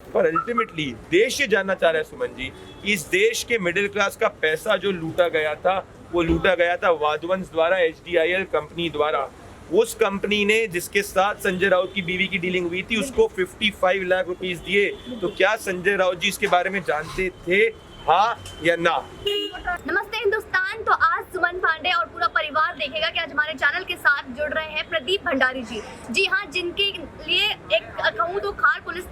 पर अल्टीमेटली देश ये जानना चाह रहा है सुमन जी, इस देश के मिडिल क्लास का पैसा जो लूटा गया था, वो लूटा गया था वाधवंश द्वारा, HDIL कंपनी द्वारा। उस कंपनी ने जिसके साथ संजय राउत की बीवी की डीलिंग हुई थी, उसको 55 लाख रुपीस दिए। तो क्या संजय राउत जी इसके बारे में जानते थे, हाँ या ना? नमस्ते हिंदुस्तान। तो आज सुमन पांडे और पूरा परिवार देखेगा कि आज हमारे चैनल के साथ जुड़ रहे हैं प्रदीप भंडारी जी। जी हाँ, जिनके लिए एक कहूँ तो खार पुलिस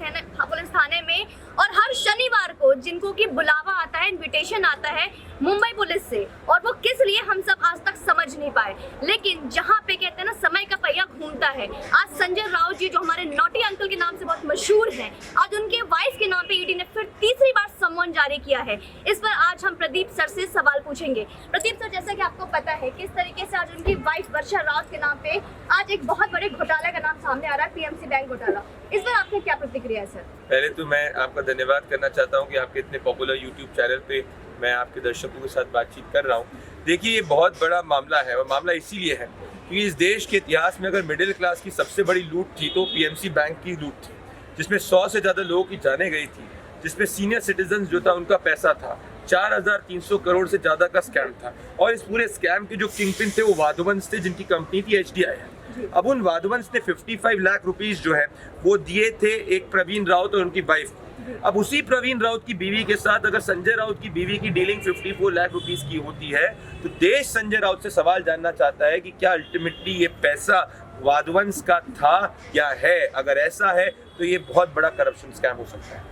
थाने में और हर शनिवार को जिनको की बुलावा आता है, इनविटेशन आता है मुंबई पुलिस से, और वो किस लिए हम सब आज तक समझ नहीं पाए। लेकिन जहाँ पे कहते हैं ना समय का पहिया घूमता है, आज संजय राउत जी जो हमारे नॉटी अंकल के नाम से बहुत मशहूर हैं, आज उनके वाइफ के नाम पे ईडी ने फिर तीसरी बार सम्मन जारी किया है। इस पर आज हम प्रदीप सर से सवाल पूछेंगे। प्रदीप सर, जैसा कि आपको पता है किस तरीके से आज उनकी वाइफ वर्षा राउत के नाम पे आज एक बहुत बड़े घोटाले का नाम सामने आ रहा है, PMC बैंक घोटाला। इस पर आपकी क्या प्रतिक्रिया है सर? पहले तो मैं आपका धन्यवाद करना चाहता हूँ कि आपके इतने पॉपुलर यूट्यूब चैनल पे मैं आपके दर्शकों के साथ बातचीत कर रहा हूँ। देखिए, ये बहुत बड़ा मामला है, और मामला इसीलिए है क्योंकि इस देश के इतिहास में अगर मिडिल क्लास की सबसे बड़ी लूट थी तो PMC बैंक की लूट थी, जिसमें 100 से ज़्यादा लोगों की जानें गई थी, जिसमें सीनियर सिटीजन जो था उनका पैसा था, 4300 करोड़ से ज़्यादा का स्कैम था। और इस पूरे स्कैम के जो किंगपिन थे वो वाधवंश थे, जिनकी कंपनी थी HDIL। अब उन वाधवंश ने 55 लाख रुपीस जो है वो दिए थे एक प्रवीण राउत और उनकी वाइफ को। अब उसी प्रवीण राउत की बीवी के साथ अगर संजय राउत की बीवी की डीलिंग 54 लाख रुपीस की होती है, तो देश संजय राउत से सवाल जानना चाहता है कि क्या अल्टीमेटली ये पैसा वाधवंश का था या है। अगर ऐसा है तो ये बहुत बड़ा करप्शन स्कैम हो सकता है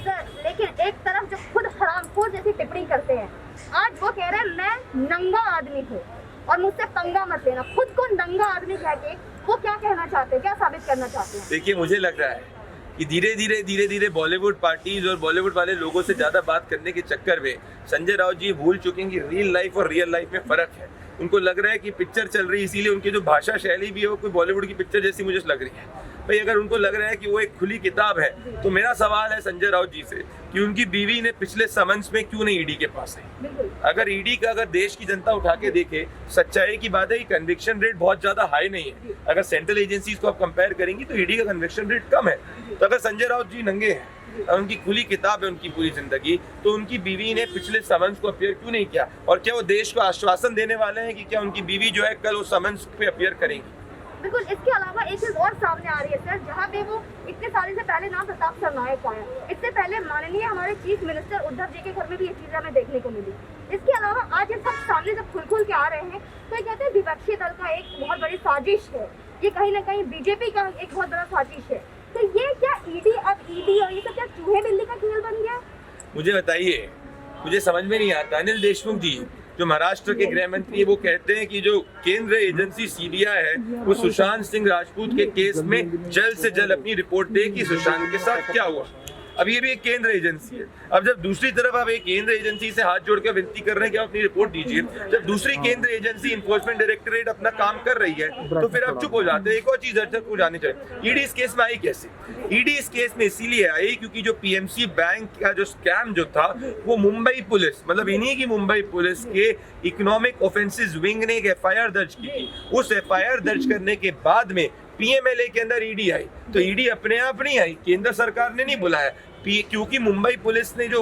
सर। लेकिन एक तरफ जो खुद हरामखोर जैसी टिप्पणी करते हैं, आज वो कह रहे हैं मैं नंगा आदमी हूँ और मुझसे पंगा मत लेना। खुद को नंगा आदमी कह के वो क्या कहना चाहते हैं, क्या साबित करना चाहते हैं? देखिए, मुझे लग रहा है कि धीरे धीरे बॉलीवुड पार्टीज और बॉलीवुड वाले लोगों से ज्यादा बात करने के चक्कर में संजय राउत जी भूल चुके हैं कि रियल लाइफ और रियल लाइफ में फर्क है। उनको लग रहा है कि पिक्चर चल रही है, इसीलिए उनकी जो भाषा शैली भी है वो कोई बॉलीवुड की पिक्चर जैसी मुझे लग रही है। भाई, अगर उनको लग रहा है कि वो एक खुली किताब है, तो मेरा सवाल है संजय राउत जी से कि उनकी बीवी ने पिछले समन्स में क्यों नहीं ईडी के पास है? अगर ईडी का अगर देश की जनता उठा के देखे, सच्चाई की बात है कि कन्विक्शन रेट बहुत ज्यादा हाई नहीं है। अगर सेंट्रल एजेंसीज को आप कंपेयर करेंगी तो ईडी का कन्विक्शन रेट कम है। तो अगर संजय राउत जी नंगे हैं, उनकी खुली किताब है उनकी पूरी जिंदगी, तो उनकी बीवी ने पिछले समन्स को अपीयर क्यों नहीं किया? और क्या वो देश को आश्वासन देने वाले हैं कि क्या उनकी बीवी जो है कल वो समन्स पे अपीयर करेंगी? बिल्कुल। इसके अलावा एक चीज और सामने आ रही है सर, जहाँ पे वो इतने सालों से पहले नाम प्रताप सरनायक आया, इससे पहले माननीय हमारे चीफ मिनिस्टर उद्धव जी के घर में भी ये चीजें हमें देखने को मिली। इसके अलावा आज ये सब सामने जब खुल के आ रहे हैं, तो ये कहते हैं विपक्षी दल का एक बहुत बड़ी साजिश है, ये कहीं ना कहीं बीजेपी का एक बहुत बड़ा साजिश है। तो ये क्या ईडी और ये सब क्या चूहे बिल्ली का खेल बन गया? मुझे बताइए, मुझे समझ में नहीं आता। अनिल देशमुख जी जो महाराष्ट्र के गृह मंत्री है, वो कहते हैं कि जो केंद्र एजेंसी CBI है वो सुशांत सिंह राजपूत के केस में जल्द से जल्द अपनी रिपोर्ट दे कि सुशांत के साथ क्या हुआ। अब ये भी एक केंद्र एजेंसी है। अब जब दूसरी तरफ आप एक केंद्र एजेंसी से हाथ जोड़ कर विनती कर रहे हैं कि आप अपनी रिपोर्ट दीजिए, जब दूसरी केंद्र एजेंसी इन्फोर्समेंट डायरेक्टरेट अपना काम कर रही है, तो फिर आप चुप हो जाते हैं। एक और चीज दर्शक को जाननी चाहिए, ईडी इस केस में आई कैसे? ईडी इस केस में इसीलिए आई क्योंकि जो PMC बैंक का जो स्कैम जो था, वो मुंबई पुलिस, मतलब इन्हीं की मुंबई पुलिस के इकोनॉमिक ऑफेंसेस विंग ने एक FIR दर्ज की थी। उस FIR दर्ज करने के बाद में PMLA के अंदर ईडी आई। तो ईडी अपने आप नहीं आई, केंद्र सरकार ने नहीं बुलाया, क्योंकि मुंबई पुलिस ने जो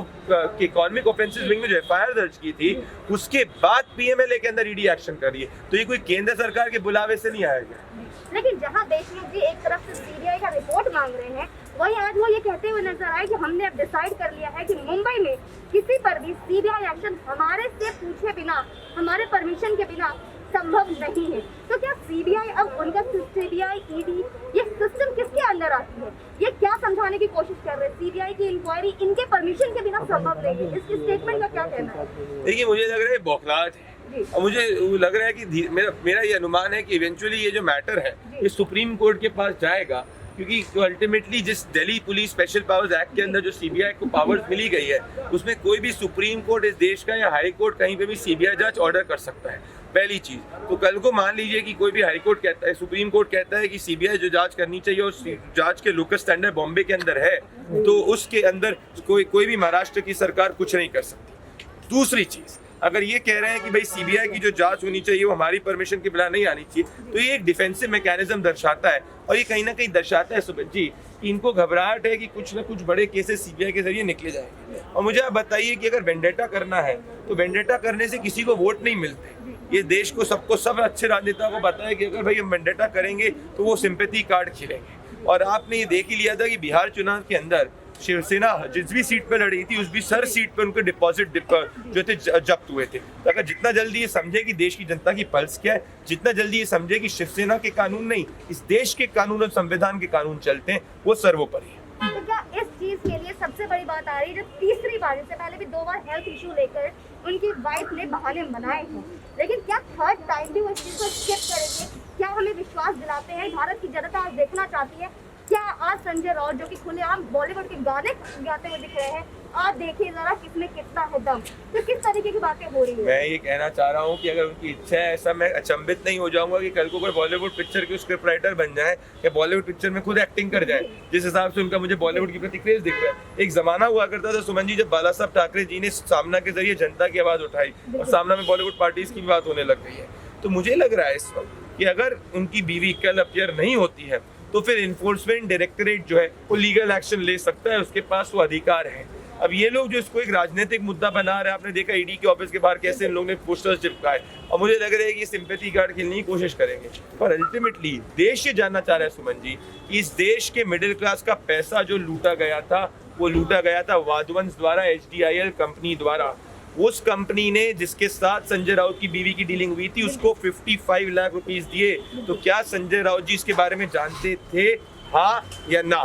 इकोनॉमिक ऑफेंसेस विंग में जो FIR दर्ज की थी, उसके बाद PMLA के अंदर ईडी एक्शन कर रही है। तो ये कोई केंद्र सरकार के बुलावे से नहीं आया गया। लेकिन जहां देशमुख जी एक तरफ से CBI का रिपोर्ट मांग रहे हैं, वहीं आज वो ये कहते हुए नजर आए कि हमने अब डिसाइड कर लिया है कि मुंबई में किसी पर भी CBI एक्शन हमारे से पूछे बिना, हमारे परमिशन के बिना संभव नहीं है। तो क्या CBI अब उनका CBI ED ये सिस्टम किसके अंदर आती है? ये क्या समझाने की कोशिश कर रहे हैं? CBI की इंक्वायरी इनके परमिशन के बिना संभव नहीं है। इसके स्टेटमेंट का क्या कहना है? देखिए, मुझे लग रहा है बौखलाहट है, और मुझे लग रहा है कि मेरा ये अनुमान है कि इवेंचुअली ये जो मैटर है ये सुप्रीम कोर्ट के पास जाएगा, क्योंकि अल्टीमेटली जिस Delhi police special powers act के अंदर जो CBI को पावर्स मिली गई है, उसमें कोई भी सुप्रीम कोर्ट इस देश का या हाई कोर्ट कहीं पे भी CBI जांच ऑर्डर कर सकता है। पहली चीज तो कल को मान लीजिए कि कोई भी हाई कोर्ट कहता है, सुप्रीम कोर्ट कहता है कि CBI जो जांच करनी चाहिए और जांच के लोकल स्टैंडर्ड बॉम्बे के अंदर है, तो उसके अंदर कोई भी महाराष्ट्र की सरकार कुछ नहीं कर सकती। दूसरी चीज, अगर ये कह रहे हैं कि भाई CBI की जो जांच होनी चाहिए वो हमारी परमिशन के बिना नहीं आनी चाहिए, तो ये एक डिफेंसिव मैकेनिज्म दर्शाता है। और ये कहीं ना कहीं दर्शाता है सुमित जी कि इनको घबराहट है कि कुछ ना कुछ बड़े केसेस सीबीआई के जरिए निकले जाएंगे। और मुझे आप बताइए कि अगर वेंडेटा करना है तो वेंडेटा करने से किसी को वोट नहीं मिलते। ये देश को सब अच्छे राजनेताओं को पता है कि अगर भाई हम वेंडेटा करेंगे तो वो सिंपैथी कार्ड खिलेंगे। और आपने ये देख ही लिया था कि बिहार चुनाव के अंदर शिवसेना जिस भी सीट पे लड़ी थी उस भी हर सीट पे उनके डिपॉजिट जो थे जब्त हुए थे। तो अगर जितना जल्दी ये समझे कि देश की जनता की पल्स क्या है, जितना जल्दी ये समझे कि शिवसेना के कानून नहीं, इस देश के कानून और संविधान के कानून चलते हैं, वो सर्वोपरि है। तो क्या इस चीज के लिए सबसे बड़ी बात आ रही है, जब तीसरी बार, इससे पहले भी 2 बार हेल्थ इशू लेकर उनकी वाइफ ने बहाने बनाए हैं, लेकिन क्या थर्ड टाइम भी वो इस चीज को स्किप करेंगे? क्या हमें विश्वास दिलाते हैं? भारत की जनता आज देखना चाहती है। क्या आज संजय राउत जो कि खुलेआम बॉलीवुड के गाने गाते हुए दिख रहे हैं, आप देखिए जरा किसमें कितना है दम, तो किस तरीके की बातें हो रही है? मैं ये कहना चाह रहा हूँ कि अगर उनकी इच्छा है ऐसा, मैं अचंभित नहीं हो जाऊंगा कि कल को कोई बॉलीवुड पिक्चर के स्क्रिप्ट राइटर बन जाए या बॉलीवुड पिक्चर में खुद एक्टिंग कर जाए, जिस हिसाब से उनका मुझे बॉलीवुड की प्रति क्रेज दिख रहा है। एक जमाना हुआ करता था सुमन जी, जब बाला साहब ठाकरे जी ने सामना के जरिए जनता की आवाज उठाई और सामना में बॉलीवुड पार्टीज की भी बात होने लग गई है। तो मुझे लग रहा है इस वक्त कि अगर उनकी बीवी कल अपीयर नहीं होती है तो फिर इन्फोर्समेंट डायरेक्टरेट जो है वो लीगल एक्शन ले सकता है, उसके पास वो अधिकार है। अब ये लोग जो इसको एक राजनीतिक मुद्दा बना रहे हैं, आपने देखा ईडी के ऑफिस के बाहर कैसे इन लोगों ने पोस्टर्स चिपकाए, और मुझे लग रहा है कि सिंपैथी कार्ड खेलने की कोशिश करेंगे। पर अल्टीमेटली देश ये जानना चाह रहा है सुमन जी, इस देश के मिडिल क्लास का पैसा जो लूटा गया था, वो लूटा गया था वाधवंश द्वारा, HDIL कंपनी द्वारा। उस कंपनी ने जिसके साथ संजय राउत की बीवी की डीलिंग हुई थी उसको 55 लाख रुपीस दिए। तो क्या संजय राउत जी इसके बारे में जानते थे, हाँ या ना?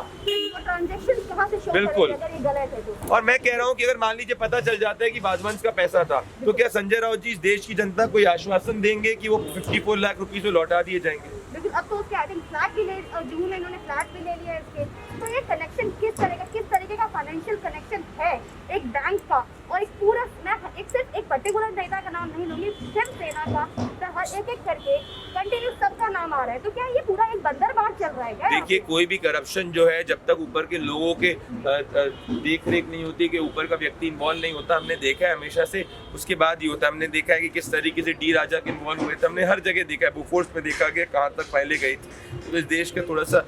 बिल्कुल। और मैं कह रहा हूँ कि अगर मान लीजिए पता चल जाता है कि वाधवंश का पैसा था, तो क्या संजय राउत जी इस देश की जनता को आश्वासन देंगे कि वो 54 लाख रुपीस लौटा दिए जाएंगे? लेकिन अब तो उसके आई थिंक फ्लैट भी ले, जून में इन्होंने फ्लैट भी ले लिया है इसके। तो ये कनेक्शन किस तरीके का फाइनेंशियल कनेक्शन है एक बैंक का और एक पूरा, मैं सिर्फ एक पर्टिकुलर नेता का नाम नहीं लूंगी, शिवसेना का, तो हर एक करके कंटिन्यू सबका नाम आ रहा है। तो क्या ये पूरा एक बंदरबांट चल रहा है क्या? देखिए, कोई भी करप्शन जो है जब तक ऊपर के लोगों के देख रेख नहीं होती, कि ऊपर का व्यक्ति इन्वॉल्व नहीं होता, हमने देखा है हमेशा से, उसके बाद ही होता है। हमने देखा है कि किस तरीके से डी राजा के इन्वॉल्व हुए थे, हमने हर जगह देखा है, बोफोर्स में देखा गया कहाँ तक फाइलें गई थी। तो इस देश का थोड़ा सा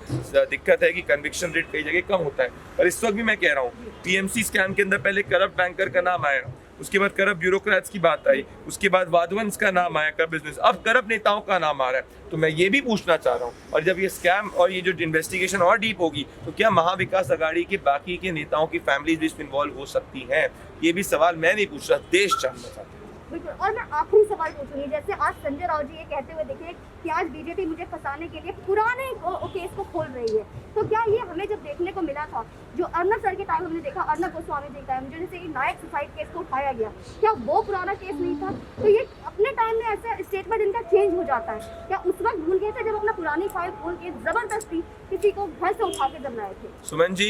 दिक्कत है कि कन्विक्शन रेट कई जगह कम होता है। और इस वक्त भी मैं कह रहा हूँ, PMC स्कैम के अंदर पहले करप्ट बैंकर का नाम आया, उसके बाद करप्ट ब्यूरोक्रेट्स की बात आई, उसके बाद वाधवंश का नाम आया, करप्ट बिजनेस, अब करप्ट नेताओं का नाम आ रहा है। तो मैं ये भी पूछना चाह रहा हूँ, और जब ये स्कैम और ये जो इन्वेस्टिगेशन और डीप होगी, तो क्या महाविकास अघाड़ी के बाकी के नेताओं की फैमिलीज भी इसमें इन्वॉल्व हो सकती हैं? ये भी सवाल मैं नहीं पूछ रहा, देश जानना चाहता है। बिल्कुल। और मैं आखिरी सवाल पूछूंगी, जैसे आज संजय राउत जी ये कहते हुए देखिए कि आज बीजेपी मुझे फंसाने के लिए पुराने केस को खोल रही है, तो क्या ये हमें जब देखने को मिला था, जो अर्नब सर के टाइम हमने देखा, अर्नब गोस्वामी जी के टाइम जो जैसे नायक सुसाइड केस को उठाया गया, क्या वो पुराना केस नहीं था? तो ये अपने टाइम में ऐसा स्टेटमेंट इनका चेंज हो जाता है, क्या उस वक्त भूल गए थे जब अपना पुरानी फाइल खोल के जबरदस्ती किसी को घर से उठा के जब लाए थे? सुमन जी,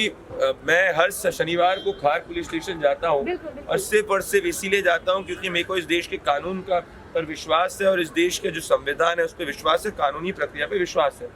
मैं हर शनिवार को खार पुलिस स्टेशन जाता हूँ, और सिर्फ इसीलिए जाता हूँ क्योंकि मेरे को इस देश के कानून का पर विश्वास है, और इस देश के जो संविधान है उस पर विश्वास है, कानूनी प्रक्रिया पे विश्वास है।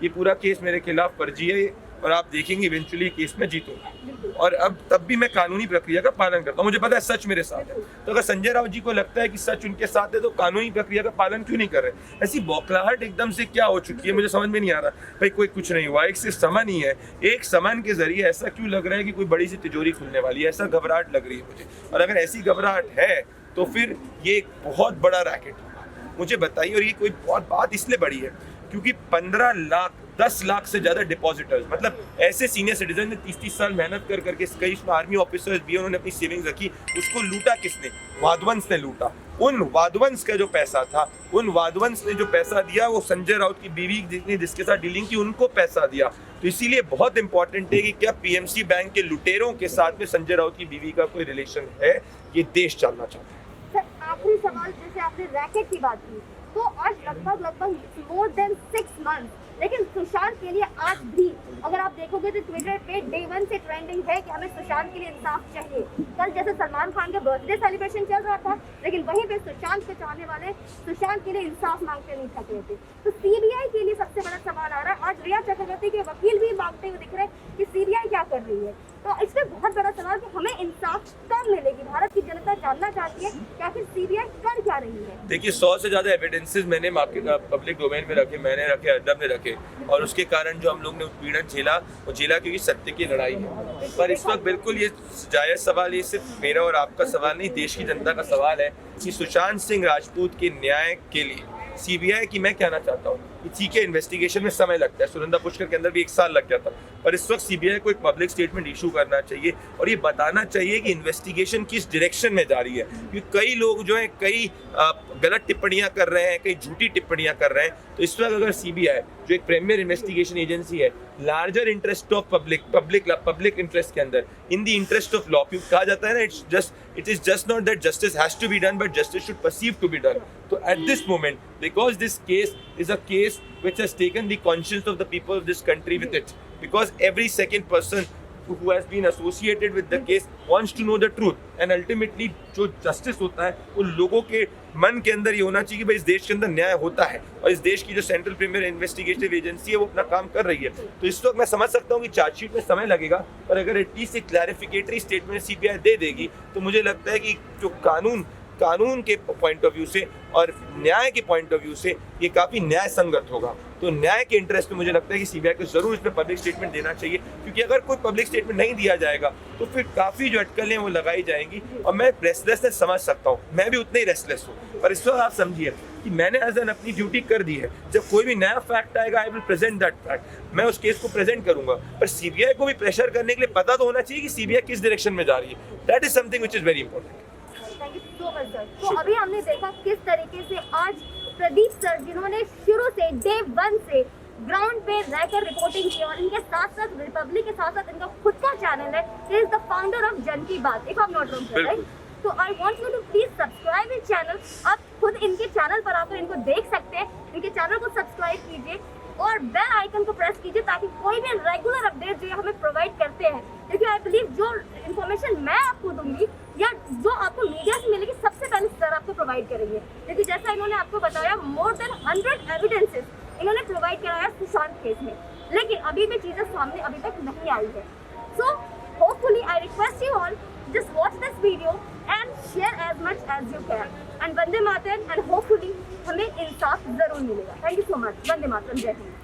ये पूरा केस मेरे खिलाफ फर्जी है, और आप देखेंगे इवेंचुअली केस में जीतूंगा, और अब तब भी मैं कानूनी प्रक्रिया का पालन करता हूँ। मुझे पता है सच मेरे साथ है, तो अगर संजय राउत जी को लगता है कि सच उनके साथ है, तो कानूनी प्रक्रिया का पालन क्यों नहीं कर रहे? ऐसी बौखलाहट एकदम से क्या हो चुकी है, मुझे समझ में नहीं आ रहा। भाई कोई कुछ नहीं हुआ, एक सिर्फ समन ही है, एक समन के जरिए ऐसा क्यों लग रहा है कि कोई बड़ी सी तिजोरी खुलने वाली है? ऐसा घबराहट लग रही है मुझे, और अगर ऐसी घबराहट है तो फिर ये एक बहुत बड़ा रैकेट होगा। मुझे बताइए, और ये कोई बहुत बात इसलिए बड़ी है क्योंकि 15 लाख 10 लाख से ज्यादा डिपॉजिटर्स, मतलब ऐसे सीनियर सिटीजन ने 30-30 साल मेहनत कर करके, कई आर्मी ऑफिसर्स भी उन्होंने अपनी सेविंग्स रखी, उसको लूटा किसने? वाधवंश ने लूटा। उन वाधवंश का जो पैसा था, उन वाधवंश ने जो पैसा दिया, वो संजय राउत की बीवी ने जिसके साथ डीलिंग की उनको पैसा दिया। तो इसीलिए बहुत इंपॉर्टेंट है कि क्या PMC बैंक के लुटेरों के साथ में संजय राउत की बीवी का कोई रिलेशन है, ये देश जानना चाहता है। सर आखिरी सवाल, जैसे आपने रैकेट की बात की, तो आज लगभग मोर देन 6 मंथ, लेकिन सुशांत के लिए आज भी अगर आप देखोगे तो ट्विटर पे डे 1 से ट्रेंडिंग है कि हमें सुशांत के लिए इंसाफ चाहिए। कल जैसे सलमान खान का बर्थडे सेलिब्रेशन चल रहा था, लेकिन वहीं पे सुशांत के चाहने वाले सुशांत के लिए इंसाफ मांगते नहीं थक रहे थे। तो CBI के लिए सबसे बड़ा सवाल आ रहा है, आज रिया चक्रवर्ती के वकील भी मांगते हुए दिख रहे हैं कि CBI क्या कर रही है। तो इसमें बहुत बड़ा सवाल कि हमें इंसाफ कब मिलेगी? भारत की जनता जानना चाहती है कि आखिर सीबीआई कर क्या रही है। देखिए 100 से ज़्यादा एविडेंसेस मैंने पब्लिक डोमेन में रखे, मैंने रखे, अदब ने रखे, और उसके कारण जो हम लोग ने उत्पीड़न झेला वो झेला क्योंकि सत्य की लड़ाई है। पर इस वक्त बिल्कुल ये जायज़ सवाल, ये सिर्फ मेरा और आपका सवाल नहीं, देश की जनता का सवाल है कि सुशांत सिंह राजपूत के न्याय के लिए सीबीआई की मैं कहना चाहता हूँ कि ठीक है, इन्वेस्टिगेशन में समय लगता है, सुनंदा पुष्कर के अंदर भी 1 साल लग गया था, पर इस वक्त सीबीआई को एक पब्लिक स्टेटमेंट इशू करना चाहिए और ये बताना चाहिए कि इन्वेस्टिगेशन किस डायरेक्शन में जा रही है। क्योंकि कई लोग जो है कई गलत टिप्पणियां कर रहे हैं, कई झूठी टिप्पणियां कर रहे हैं। तो इस वक्त अगर सीबीआई जो एक प्रीमियर इन्वेस्टिगेशन एजेंसी है, larger interest of public interest के अंदर, in the interest of law, क्योंकि कहा जाता है ना, it is just not that justice has to be done but justice should perceive to be done. तो at this moment, because this case is a case which has taken the conscience of the people of this country with it, because every second person who has been associated with the case wants to know the truth, and ultimately जो justice होता है वो लोगों के मन के अंदर ये होना चाहिए कि भाई इस देश के अंदर न्याय होता है और इस देश की जो सेंट्रल प्रीमियर इन्वेस्टिगेटिव एजेंसी है वो अपना काम कर रही है। तो इस वक्त मैं समझ सकता हूँ कि चार्जशीट में समय लगेगा, पर अगर एटलीस्ट एक क्लैरिफिकेटरी स्टेटमेंट सीबीआई दे देगी तो मुझे लगता है कि जो कानून के पॉइंट ऑफ व्यू से और न्याय के पॉइंट ऑफ व्यू से ये काफ़ी न्याय संगत होगा। तो न्याय के इंटरेस्ट में मुझे लगता है कि सीबीआई को जरूर इसमें पब्लिक स्टेटमेंट देना चाहिए, क्योंकि अगर कोई पब्लिक स्टेटमेंट नहीं दिया जाएगा तो फिर काफ़ी जो अटकलें वो लगाई जाएंगी। और मैं रेस्टलेसनेस समझ सकता हूँ, मैं भी उतना ही रेस्टलेस हूँ, पर इस वक्त आप समझिए कि मैंने एज एन अपनी ड्यूटी कर दी है। जब कोई भी नया फैक्ट आएगा, I will present that fact, मैं उस केस को प्रेजेंट करूंगा। पर सीबीआई को भी प्रेशर करने के लिए पता तो होना चाहिए कि सीबीआई किस डायरेक्शन में जा रही है। That is something which is very important. Thank you so much sir. तो अभी हमने देखा किस तरीके से आज प्रदीप सर, जिन्होंने शुरू से डे 1 से ग्राउंड पे रहकर रिपोर्टिंग की, और इनके साथ साथ रिपब्लिक के साथ साथ इनका खुद का चैनल है, he is the founder of Jan Ki Baat, if I am not wrong sir, right? तो I want you to please subscribe his channel. आप खुद इनके चैनल पर आकर इनको देख सकते हैं, इनके चैनल को सब्सक्राइब कीजिए और बेल आइकन को प्रेस कीजिए ताकि कोई भी रेगुलर अपडेट जो हमें प्रोवाइड करते हैं, क्योंकि आई बिलीव जो इन्फॉर्मेशन मैं आपको दूंगी या जो आपको मीडिया से मिलेगी सबसे पहले सर आपको प्रोवाइड करेंगे। क्योंकि जैसा इन्होंने आपको बताया, मोर देन 100 एविडेंसेस इन्होंने प्रोवाइड कराया सुशांत केस में, लेकिन अभी भी चीज़ें सामने अभी तक नहीं आई है। So hopefully I request you all, just watch this video and share as much as you can, and Vande Mataram, and hopefully हमें इंसाफ जरूर मिलेगा। Thank you so much. Vande Mataram, जय हिंद।